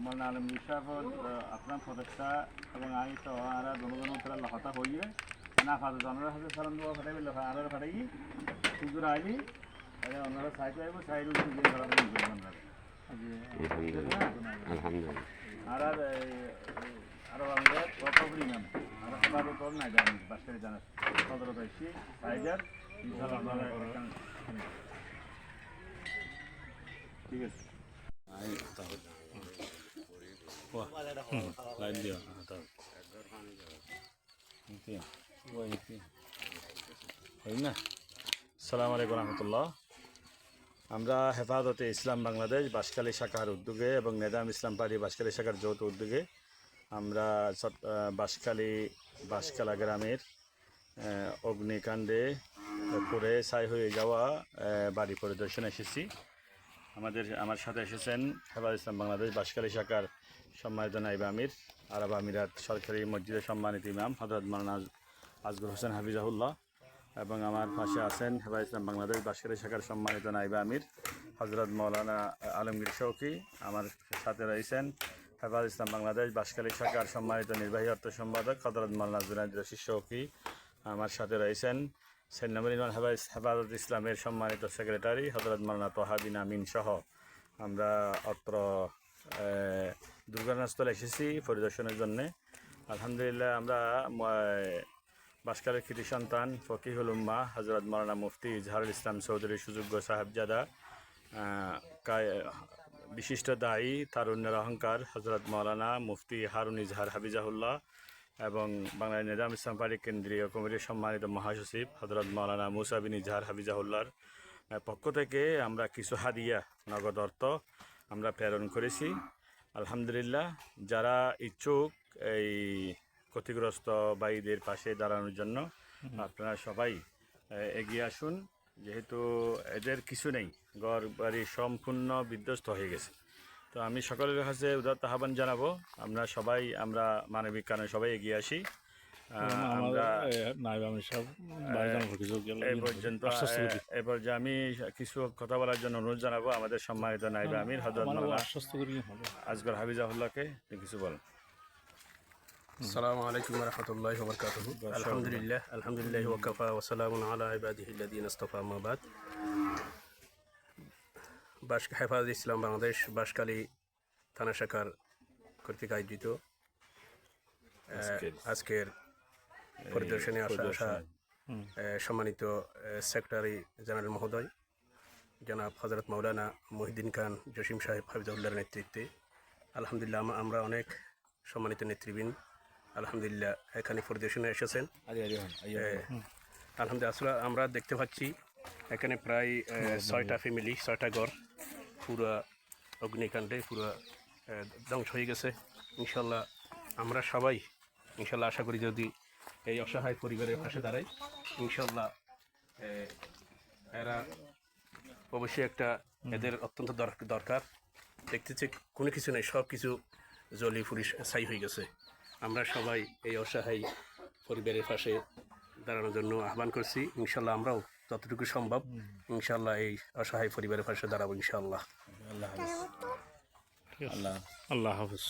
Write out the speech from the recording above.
মৌলানা আলমগীর সাহেব আপনার প্রচেষ্টা এবং আমি তো আর জনগণের লহতা হইয়ে না ফাঁসে জনের হাতে সালাম দেওয়া ফাটাইবে আরো ফাটাই সুন্দর আইলি ওনারা সাইড আইব সাইড আলহামদুলিল্লাহ আর আরো আমাদের কতগুলি নাম আর সবার উপর নাই জানি বাসকারি জানার সদর পাইছি সাইডার ঠিক আছে লাইট দিও না আসসালামু আলাইকুম রহমতুল্লাহ। আমরা হেফাজতে ইসলাম বাংলাদেশ বাঁশখালী শাখার উদ্যোগে এবং নেজাম ইসলাম পার্টি বাঁশখালী শাখার যৌথ উদ্যোগে আমরা বাঁশখালা গ্রামের অগ্নিকাণ্ডে পড়ে ছাই হয়ে যাওয়া বাড়ি পরিদর্শনে এসেছি। আমার সাথে এসেছেন হেফাজত ইসলাম বাংলাদেশ বাঁশখালী শাখার সম্মানিত নায়েব আমির আরব আমিরাত সরকারি মসজিদের সম্মানিত ইমাম হযরত মাওলানা আজগর হোসেন হাফিজাহুল্লাহ এবং আমার পাশে আছেন হেফাজত ইসলাম বাংলাদেশ বাঁশখালী শাখার সম্মানিত নায়েব আমির হযরত মাওলানা আলমগীর শৌকী। আমার সাথে রয়েছেন হেফাজত ইসলাম বাংলাদেশ বাঁশখালী শাখার সম্মানিত নির্বাহী অর্থ সম্পাদক হযরত মাওলানা জুনায়েদ রশিদ শৌকী। আমার সাথে রয়েছেন সেন্নামুল ইমান হেফাজত ইসলামের সম্মানিত সেক্রেটারি হযরত মাওলানা তোহা বিন আমিন সহ আমরা অত্র দুর্ঘটনাস্থলে এসেছি পরিদর্শনের জন্যে। আলহামদুলিল্লাহ আমরা বাঁশখালীর কৃতি সন্তান ফকিহুল উম্মাহ হযরত মাওলানা মুফতি ইজহারুল ইসলাম চৌধুরী সুযোগ্য সাহেবজাদা, বিশিষ্ট দায়ী তারুণ্যের অহংকার হযরত মাওলানা মুফতি হারুন ইজহার হাফিজাহুল্লাহ এবং বাংলাদেশ নেজাম ইসলাম পার্টি কেন্দ্রীয় কমিটির সম্মানিত মহাসচিব হযরত মাওলানা মুসা বিন ইজহার হাফিজাহুল্লাহর পক্ষ থেকে আমরা কিছু হাদিয়া নগদ অর্থ আমরা প্রেরণ করেছি। আলহামদুলিল্লাহ, যারা ইচ্ছুক এই ক্ষতিগ্রস্ত ভাইদের পাশে দাঁড়ানোর জন্য আপনারা সবাই এগিয়ে আসুন, যেহেতু এদের কিছু নেই, ঘর বাড়ি সম্পূর্ণ বিধ্বস্ত হয়ে গেছে। তো আমি সকলের কাছে উদাত্ত আহ্বান জানাবো আমরা মানবিক কারণে সবাই এগিয়ে আসি। এরপর যে আমি কিছু কথা বলার জন্য অনুরোধ জানাবো আমাদের সম্মানিত নায়েব আমির হযরত মাওলানা আজগর হাফিজাহুল্লাহকে। কিছু বলেন। আসসালামু আলাইকুম ওয়া রাহমাতুল্লাহি ওয়া বারাকাতুহু। আলহামদুলিল্লাহ ওয়া কাফা ওয়া সালামুন আলা ইবাদিহিল্লাযিনা ইসতাফা আম্মা বাদ। হেফাজত ইসলাম বাংলাদেশ বাঁশখালী থানা শাখার কর্তৃক আয়োজিত আজকের পরিদর্শনে আসা সম্মানিত সেক্রেটারি জেনারেল মহোদয় জনাব হযরত মাওলানা মহিউদ্দিন খান জসিম সাহেব হাফিজাহুল্লাহর নেতৃত্বে আলহামদুলিল্লাহ আমরা অনেক সম্মানিত নেতৃবৃন্দ আলহামদুলিল্লাহ এখানে পরিদর্শনে এসেছেন। আলহামদুলিল্লাহ আসলে আমরা দেখতে পাচ্ছি এখানে প্রায় 6টা ফ্যামিলি, 6টা ঘর পুরো অগ্নিকাণ্ডে পুরো ধ্বংস হয়ে গেছে। ইনশাল্লাহ আমরা সবাই ইনশাল্লাহ আশা করি যদি এই অসহায় পরিবারের পাশে দাঁড়াই, ইনশাল্লাহ এরা অবশ্যই এদের অত্যন্ত দরকার। দেখতেছি কোনো কিছু নেই, সব কিছু জ্বলিয়ে পুড়ে ছাই হয়ে গেছে। আমরা সবাই এই অসহায় পরিবারের পাশে দাঁড়ানোর জন্য আহ্বান করছি। ইনশাল্লাহ আমরাও যতটুকু সম্ভব ইনশাল্লাহ এই অসহায় পরিবারের পাশে দাঁড়াবো ইনশাল্লাহ। আল্লাহ হাফেজ।